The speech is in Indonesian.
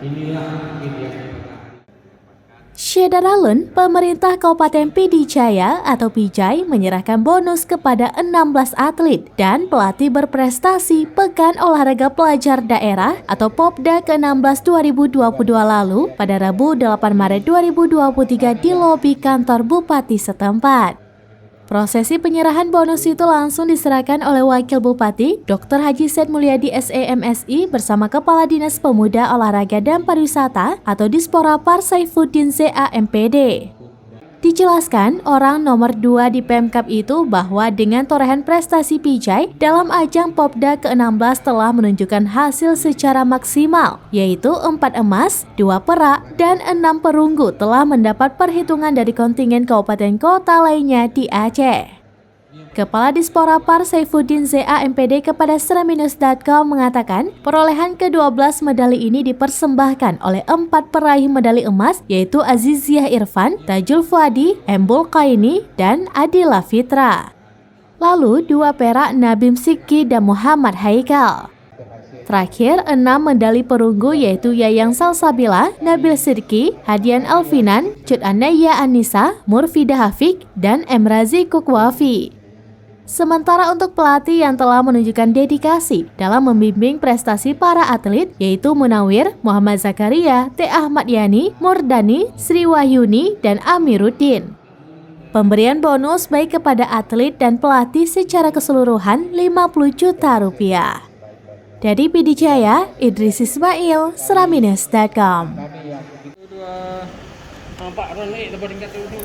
Inilah mungkin yang Syederalun, pemerintah Kabupaten PD Jaya atau Pijai menyerahkan bonus kepada 16 atlet dan pelatih berprestasi Pekan Olahraga Pelajar Daerah atau Popda ke-16 2022 lalu pada Rabu 8 Maret 2023 di lobi kantor Bupati setempat. Prosesi penyerahan bonus itu langsung diserahkan oleh Wakil Bupati Dr. Haji Said Mulyadi SEMSI bersama Kepala Dinas Pemuda Olahraga dan Pariwisata atau Disporapar Saifuddin ZA MPD. Dijelaskan orang nomor 2 di Pemkab itu bahwa dengan torehan prestasi Pijai dalam ajang Popda ke-16 telah menunjukkan hasil secara maksimal, yaitu 4 emas, 2 perak, dan 6 perunggu telah mendapat perhitungan dari kontingen kabupaten kota lainnya di Aceh. Kepala Disporapar Saifuddin ZA MPD kepada Seraminus.com mengatakan perolehan ke-12 medali ini dipersembahkan oleh 4 peraih medali emas yaitu Aziziah Irfan, Tajul Fuadi, Embul Qaini, dan Adila Fitra. Lalu 2 perak Nabim Sikki dan Muhammad Haikal. Terakhir, 6 medali perunggu yaitu Yayang Salsabila, Nabil Sidki, Hadian Alfinan, Cut Anaya Anissa, Murfidah Hafik, dan Emrazi Kukwafi. Sementara untuk pelatih yang telah menunjukkan dedikasi dalam membimbing prestasi para atlet yaitu Munawir, Muhammad Zakaria, T. Ahmad Yani, Murdani, Sri Wahyuni, dan Amiruddin. Pemberian bonus baik kepada atlet dan pelatih secara keseluruhan 50 juta rupiah. Dari PD Jaya, Idris Ismail, Seraminus.com. Pak Ron lepas tingkat itu.